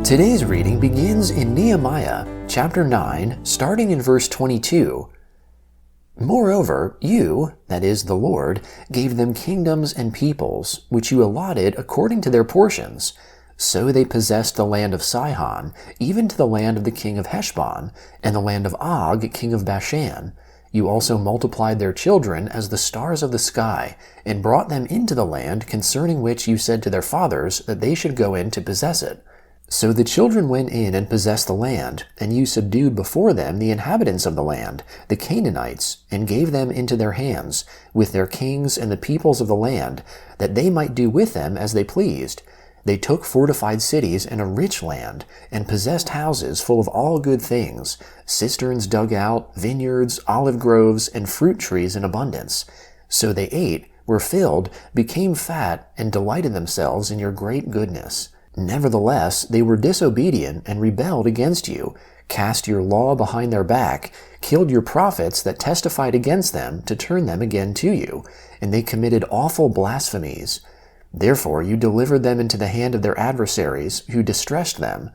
Today's reading begins in Nehemiah chapter 9, starting in verse 22. Moreover, you, that is the Lord, gave them kingdoms and peoples, which you allotted according to their portions. So they possessed the land of Sihon, even to the land of the king of Heshbon, and the land of Og, king of Bashan. You also multiplied their children as the stars of the sky, and brought them into the land concerning which you said to their fathers that they should go in to possess it. So the children went in and possessed the land, and you subdued before them the inhabitants of the land, the Canaanites, and gave them into their hands, with their kings and the peoples of the land, that they might do with them as they pleased. They took fortified cities and a rich land, and possessed houses full of all good things, cisterns dug out, vineyards, olive groves, and fruit trees in abundance. So they ate, were filled, became fat, and delighted themselves in your great goodness. Nevertheless, they were disobedient and rebelled against you, cast your law behind their back, killed your prophets that testified against them to turn them again to you, and they committed awful blasphemies. Therefore you delivered them into the hand of their adversaries, who distressed them.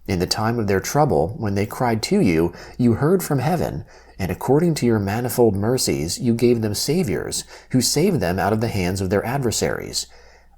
In the time of their trouble, when they cried to you, you heard from heaven, and according to your manifold mercies you gave them saviors, who saved them out of the hands of their adversaries.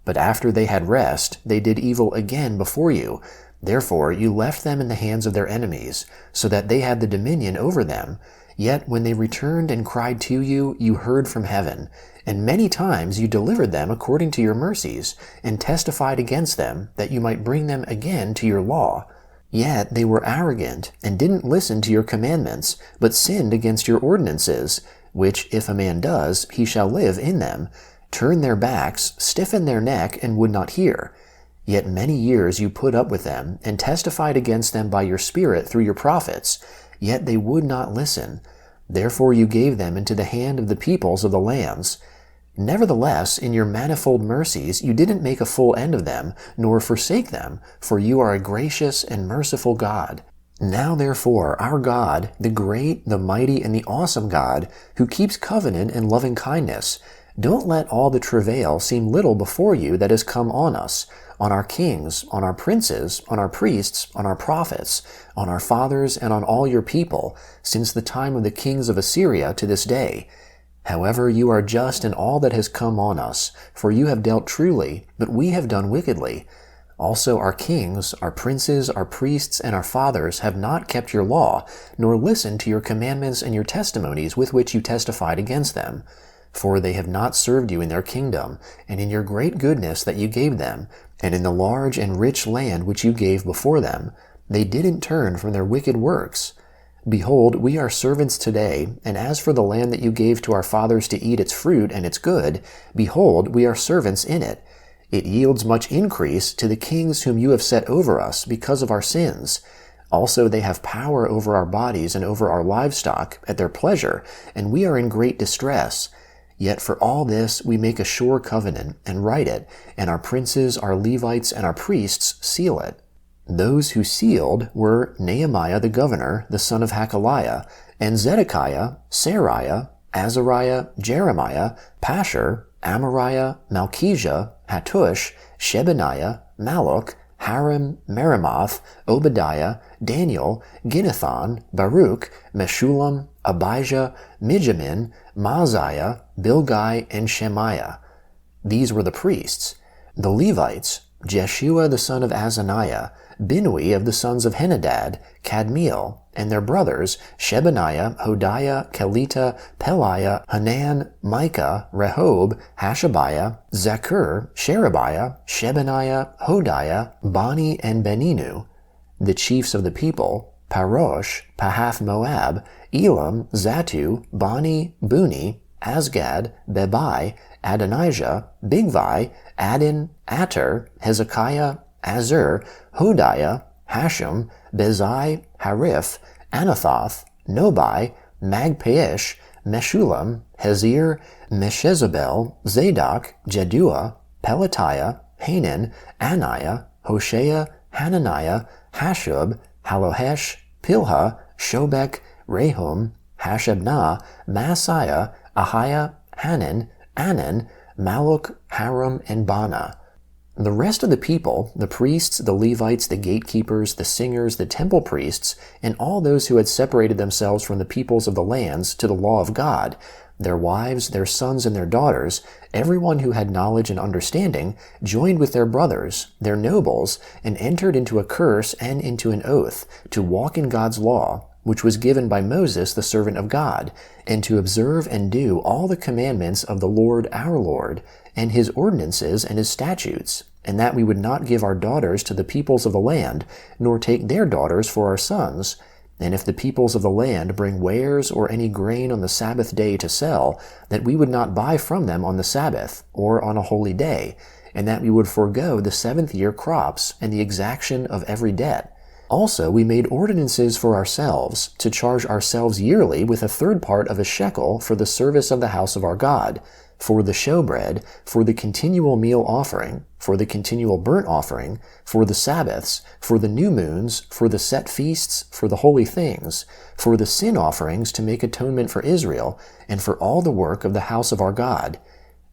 But after they had rest, they did evil again before you. Therefore you left them in the hands of their enemies, so that they had the dominion over them. Yet when they returned and cried to you, you heard from heaven. And many times you delivered them according to your mercies, and testified against them, that you might bring them again to your law. Yet they were arrogant, and didn't listen to your commandments, but sinned against your ordinances, which if a man does, he shall live in them. Turned their backs, stiffened their neck, and would not hear. Yet many years you put up with them, and testified against them by your Spirit through your prophets. Yet they would not listen. Therefore you gave them into the hand of the peoples of the lands. Nevertheless, in your manifold mercies you didn't make a full end of them, nor forsake them, for you are a gracious and merciful God. Now therefore, our God, the great, the mighty, and the awesome God, who keeps covenant and loving kindness, don't let all the travail seem little before you that has come on us, on our kings, on our princes, on our priests, on our prophets, on our fathers, and on all your people, since the time of the kings of Assyria to this day. However, you are just in all that has come on us, for you have dealt truly, but we have done wickedly. Also our kings, our princes, our priests, and our fathers have not kept your law, nor listened to your commandments and your testimonies with which you testified against them. For they have not served you in their kingdom, and in your great goodness that you gave them, and in the large and rich land which you gave before them. They didn't turn from their wicked works. Behold, we are servants today, and as for the land that you gave to our fathers to eat its fruit and its good, behold, we are servants in it. It yields much increase to the kings whom you have set over us because of our sins. Also they have power over our bodies and over our livestock at their pleasure, and we are in great distress. Yet for all this we make a sure covenant, and write it, and our princes, our Levites, and our priests seal it. Those who sealed were Nehemiah the governor, the son of Hakaliah, and Zedekiah, Seraiah, Azariah, Jeremiah, Pashur, Amariah, Malchijah, Hattush, Shebaniah, Malluch, Harim, Meremoth, Obadiah, Daniel, Ginnethon, Baruch, Meshullam, Abijah, Mijamin, Maaziah, Bilgai, and Shemaiah. These were the priests. The Levites, Jeshua the son of Azaniah, Binnui of the sons of Henadad, Kadmiel, and their brothers, Shebaniah, Hodiah, Kelita, Peliah, Hanan, Micah, Rehob, Hashabiah, Zakur, Sherebiah, Shebaniah, Hodiah, Bani, and Beninu. The chiefs of the people, Parosh, Pahath Moab, Elam, Zatu, Bani, Buni, Asgad, Bebai, Adonijah, Bigvai, Adin, Ater, Hezekiah, Azur, Hodiah, Hashem, Bezai, Hariph, Anathoth, Nobai, Magpaish, Meshullam, Hezir, Meshezabel, Zadok, Jedua, Pelatiah, Hanan, Aniah, Hoshea, Hananiah, Hashub, Halohesh, Pilha, Shobek, Rehum, Hashabnah, Maaseiah, Ahiah, Hanan, Anan, Malluch, Haram, and Bana. The rest of the people, the priests, the Levites, the gatekeepers, the singers, the temple priests, and all those who had separated themselves from the peoples of the lands to the law of God, their wives, their sons, and their daughters, everyone who had knowledge and understanding, joined with their brothers, their nobles, and entered into a curse and into an oath to walk in God's law, which was given by Moses the servant of God, and to observe and do all the commandments of the Lord our Lord, and his ordinances and his statutes, and that we would not give our daughters to the peoples of the land, nor take their daughters for our sons. And if the peoples of the land bring wares or any grain on the Sabbath day to sell, that we would not buy from them on the Sabbath, or on a holy day, and that we would forego the 7th year crops and the exaction of every debt. Also we made ordinances for ourselves, to charge ourselves yearly with a third part of a shekel for the service of the house of our God, for the showbread, for the continual meal offering, for the continual burnt offering, for the Sabbaths, for the new moons, for the set feasts, for the holy things, for the sin offerings to make atonement for Israel, and for all the work of the house of our God.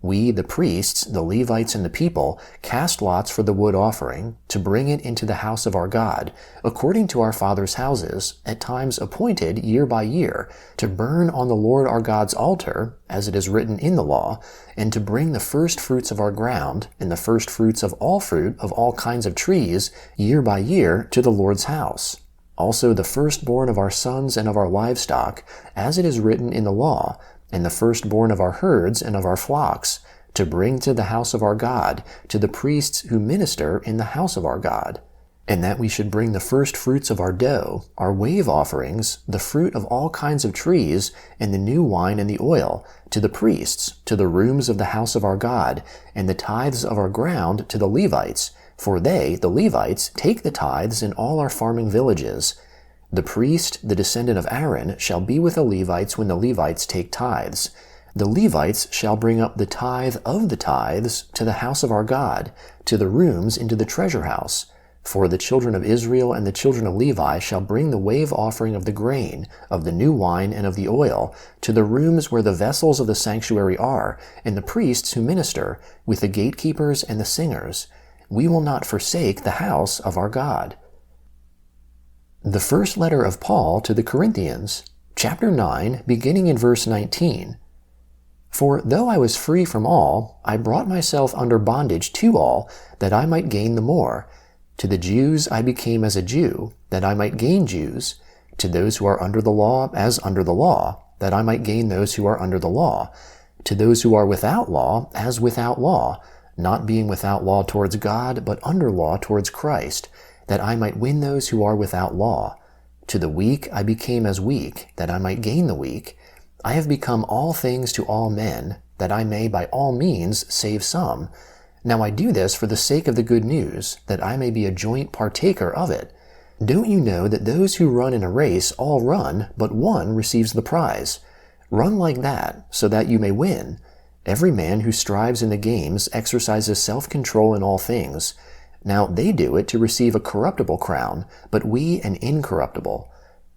We, the priests, the Levites, and the people, cast lots for the wood offering, to bring it into the house of our God, according to our fathers' houses, at times appointed year by year, to burn on the Lord our God's altar, as it is written in the law, and to bring the first fruits of our ground, and the first fruits of all fruit of all kinds of trees, year by year, to the Lord's house. Also the firstborn of our sons and of our livestock, as it is written in the law, and the firstborn of our herds and of our flocks, to bring to the house of our God, to the priests who minister in the house of our God. And that we should bring the first fruits of our dough, our wave offerings, the fruit of all kinds of trees, and the new wine and the oil, to the priests, to the rooms of the house of our God, and the tithes of our ground to the Levites, for they, the Levites, take the tithes in all our farming villages. The priest, the descendant of Aaron, shall be with the Levites when the Levites take tithes. The Levites shall bring up the tithe of the tithes to the house of our God, to the rooms into the treasure house. For the children of Israel and the children of Levi shall bring the wave offering of the grain, of the new wine, and of the oil, to the rooms where the vessels of the sanctuary are, and the priests who minister, with the gatekeepers and the singers. We will not forsake the house of our God. The first letter of Paul to the Corinthians, chapter 9, beginning in verse 19. For though I was free from all, I brought myself under bondage to all, that I might gain the more. To the Jews I became as a Jew, that I might gain Jews. To those who are under the law, as under the law, that I might gain those who are under the law. To those who are without law, as without law, not being without law towards God, but under law towards Christ, that I might win those who are without law. To the weak I became as weak, that I might gain the weak. I have become all things to all men, that I may by all means save some. Now I do this for the sake of the good news, that I may be a joint partaker of it. Don't you know that those who run in a race all run, but one receives the prize? Run like that, so that you may win. Every man who strives in the games exercises self-control in all things. Now they do it to receive a corruptible crown, but we an incorruptible.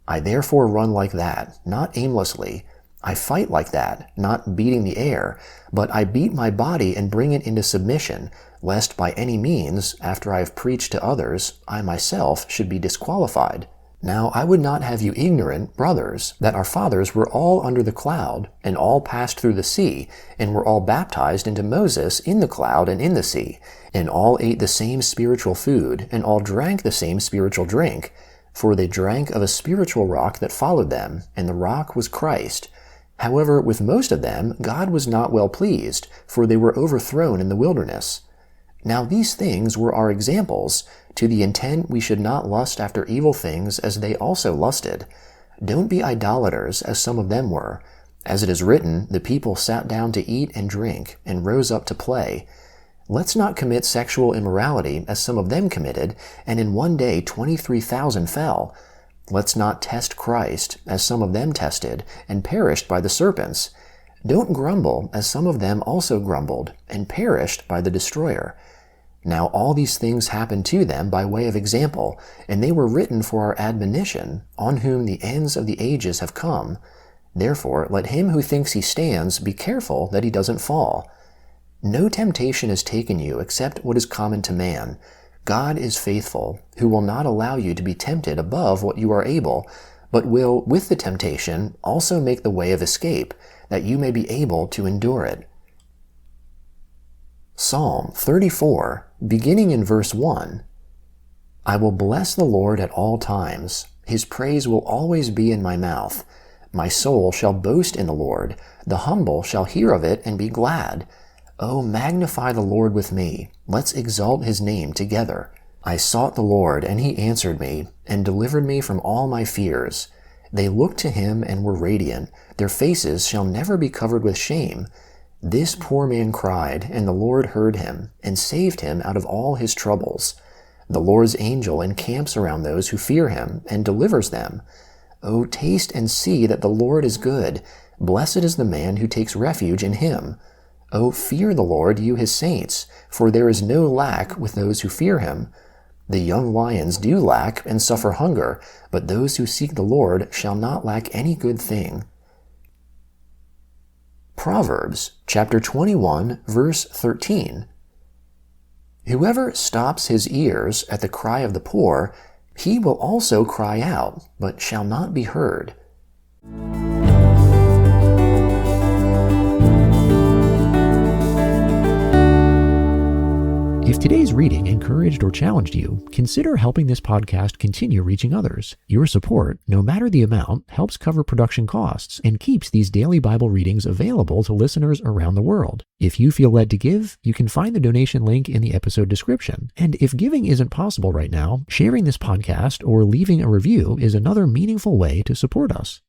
I therefore run like that, not aimlessly. I fight like that, not beating the air, but I beat my body and bring it into submission, lest by any means, after I have preached to others, I myself should be disqualified. Now I would not have you ignorant, brothers, that our fathers were all under the cloud, and all passed through the sea, and were all baptized into Moses in the cloud and in the sea, and all ate the same spiritual food, and all drank the same spiritual drink. For they drank of a spiritual rock that followed them, and the rock was Christ. However, with most of them God was not well pleased, for they were overthrown in the wilderness. Now these things were our examples, to the intent we should not lust after evil things as they also lusted. Don't be idolaters, as some of them were. As it is written, the people sat down to eat and drink, and rose up to play. Let's not commit sexual immorality, as some of them committed, and in one day 23,000 fell. Let's not test Christ, as some of them tested, and perished by the serpents. Don't grumble, as some of them also grumbled, and perished by the destroyer. Now all these things happened to them by way of example, and they were written for our admonition, on whom the ends of the ages have come. Therefore let him who thinks he stands be careful that he doesn't fall. No temptation has taken you except what is common to man. God is faithful, who will not allow you to be tempted above what you are able, but will, with the temptation, also make the way of escape, that you may be able to endure it. Psalm 34, beginning in verse 1. I will bless the Lord at all times. His praise will always be in my mouth. My soul shall boast in the Lord. The humble shall hear of it and be glad. Oh, magnify the Lord with me. Let's exalt his name together. I sought the Lord, and he answered me, and delivered me from all my fears. They looked to him and were radiant. Their faces shall never be covered with shame. This poor man cried, and the Lord heard him, and saved him out of all his troubles. The Lord's angel encamps around those who fear him, and delivers them. Oh, taste and see that the Lord is good. Blessed is the man who takes refuge in him. Oh, fear the Lord, you his saints, for there is no lack with those who fear him. The young lions do lack and suffer hunger, but those who seek the Lord shall not lack any good thing. Proverbs chapter 21, verse 13. Whoever stops his ears at the cry of the poor, he will also cry out, but shall not be heard. If today's reading encouraged or challenged you, consider helping this podcast continue reaching others. Your support, no matter the amount, helps cover production costs and keeps these daily Bible readings available to listeners around the world. If you feel led to give, you can find the donation link in the episode description. And if giving isn't possible right now, sharing this podcast or leaving a review is another meaningful way to support us.